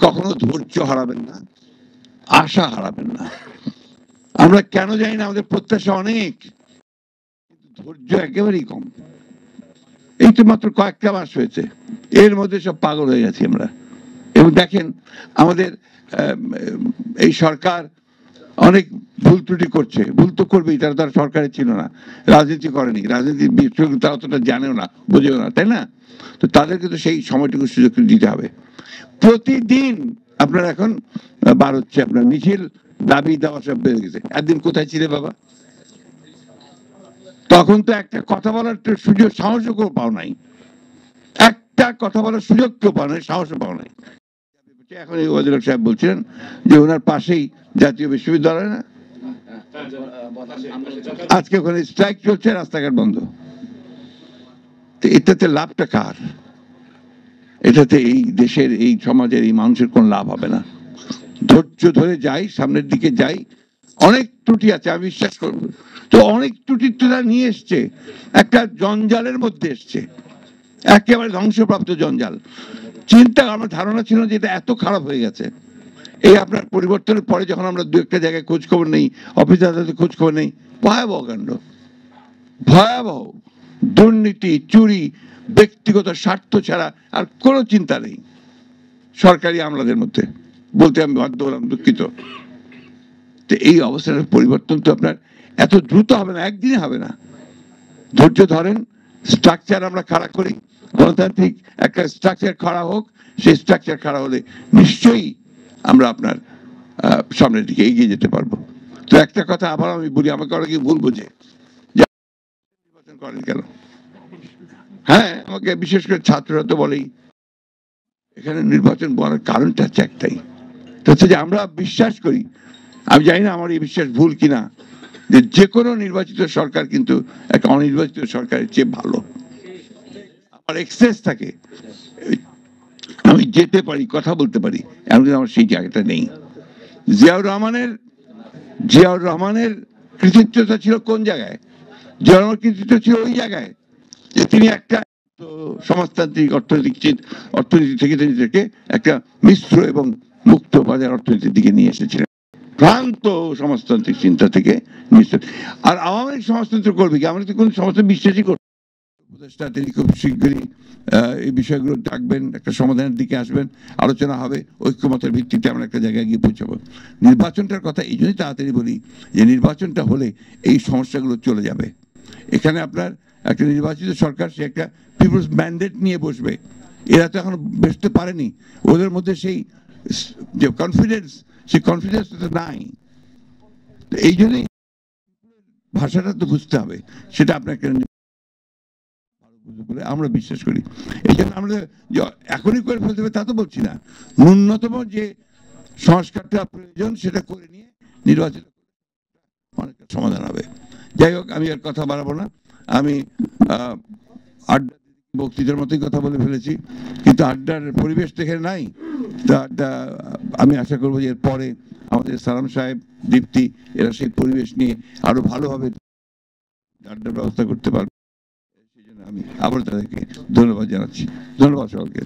কখনো ধৈর্য হারাবেন না, আশা হারাবেন না। আমরা কেন জানি না, আমাদের প্রত্যাশা অনেক, ধৈর্য একেবারেই কম। এই তো মাত্র কয়েকটা মাস হয়েছে, এর মধ্যে সব পাগল হয়ে গেছি আমরা। এবং দেখেন আমাদের এই সরকার অনেক ভুল ত্রুটি করছে, ভুল তো করবেই, তারা তার সরকারে ছিল না, রাজনীতি করেনি, রাজনীতির বিষয় তারা অতটা জানেও না, বোঝেও না, তাই না? তো তাদেরকে তো সেই সময়টুকু সুযোগ দিতে হবে। প্রতিদিন আপনার এখন বার হচ্ছে আপনার মিছিল, দাবি দেওয়া সব বেড়ে গেছে। একদিন কোথায় ছিলে বাবা? তখন তো একটা কথা বলার সুযোগ, সাহসও কেউ পাও নাই, একটা কথা বলার সুযোগ কেউ পাও নাই, সাহসও পাও নাই। এখন এই ওয়াজির সাহেব বলছিলেন যে ওনার পাশেই জাতীয় বিশ্ববিদ্যালয় না, আজকে ওখানে স্ট্রাইক চলছে, রাস্তাঘাট বন্ধ। তো এটাতে লাভটা কার? এটাতে এই দেশের, এই সমাজের, এই মানুষের কোন লাভ হবে না। ধৈর্য ধরে যাই, সামনের দিকে যাই। অনেক ত্রুটি আছে, আমি বিশ্বাস করব, তো অনেক ত্রুটি তারা নিয়ে এসছে, একটা জঞ্জালের মধ্যে এসছে, একেবারে ধ্বংসপ্রাপ্ত জঞ্জাল। চিন্তা, আমার ধারণা ছিল যে এটা এত খারাপ হয়ে গেছে। এই আপনার পরিবর্তনের পরে যখন আমরা দু একটা জায়গায় খোঁজ খবর নেই, অফিস আদালতে খোঁজ খবর নেই, ভয়াবহ কাণ্ড, ভয়াবহ দুর্নীতি, চুরি, ব্যক্তিগত স্বার্থ ছাড়া আর কোনো চিন্তা নেই সরকারি আমলাদের মধ্যে। বলতে আমি বাধ্য হলাম, দুঃখিত। তো এই অবস্থার পরিবর্তন তো আপনার এত দ্রুত হবে না, একদিনে হবে না। ধৈর্য ধরেন, স্ট্রাকচার আমরা খাড়া করি, গণতান্ত্রিক একটা স্ট্রাকচার খাড়া হোক। সেই স্ট্রাকচার খাড়া হলে নিশ্চয়ই আমরা আপনার সামনের দিকে এগিয়ে যেতে পারবো। তো একটা কথা আবার আমি বলি, আমাকে অনেকে ভুল বোঝে, নির্বাচন করেন কেন? হ্যাঁ, আমাকে বিশেষ করে ছাত্ররা তো বলেই, এখানে নির্বাচন বলার কারণটা হচ্ছে একটাই, হচ্ছে যে আমরা বিশ্বাস করি, আমি জানি না আমার এই বিশ্বাস ভুল কিনা, যে কোনো নির্বাচিত সরকার কিন্তু একটা অনির্বাচিত সরকারের চেয়ে ভালো। আমার এক্সেস থাকে, আমি যেতে পারি, কথা বলতে পারি, এমন আমার সেই জায়গাটা নেই। জিয়াউর রহমানের কৃতিত্বটা ছিল কোন জায়গায়? জিয়াউর রহমানের কৃতিত্ব ছিল ওই জায়গায় যে তিনি একটা সমাজতান্ত্রিক অর্থনীতি থেকে একটা মিশ্র এবং মুক্ত বাজার অর্থনীতির দিকে নিয়ে এসেছিলেন, ভ্রান্ত সমাজতান্ত্রিক চিন্তা থেকে নিশ্চিত। আর আওয়ামী লীগ সমাজতন্ত্র করবে কি? আমরা তো কোন সমাজতন্ত্র বিশ্বাসই করি। উপদেষ্টা তিনি খুব শীঘ্রই এই বিষয়গুলো ডাকবেন, একটা সমাধানের দিকে আসবেন, আলোচনা হবে, ঐক্যমতের ভিত্তিতে আমরা একটা জায়গায় গিয়ে পৌঁছাবো। নির্বাচনটার কথা এই জন্যই তাড়াতাড়ি বলি যে নির্বাচনটা হলে এই সমস্যাগুলো চলে যাবে। এখানে আপনার একটা নির্বাচিত সরকার, সে একটা পিপলস ম্যান্ডেট নিয়ে বসবে, এরা তো এখন বসতে পারেনি, ওদের মধ্যে সেই যে কনফিডেন্স, সেই কনফিডেন্স তো নাই। এই জন্যই ভাষাটা তো বুঝতে হবে, সেটা আপনাকে আমরা বিশ্বাস করি। এই জন্য আমরা এখনই করে ফেলতে হবে তা তো বলছি না, ন্যূনতম যে সংস্কারটা প্রয়োজন সেটা করে নিয়ে নির্বাচন অনেকটা সমাধান হবে। যাই হোক, আমি আর কথা বাড়াবো না, আমি আড্ডা বক্তৃতার মতোই কথা বলে ফেলেছি, কিন্তু আড্ডার পরিবেশ তো এখানে নাই। আড্ডা আমি আশা করবো যে এরপরে আমাদের সালাম সাহেব, দীপ্তি, এরা সেই পরিবেশ নিয়ে আরো ভালোভাবে আড্ডার ব্যবস্থা করতে পারবে। সেই জন্য আমি আবার তাদেরকে ধন্যবাদ জানাচ্ছি। ধন্যবাদ সকলকে।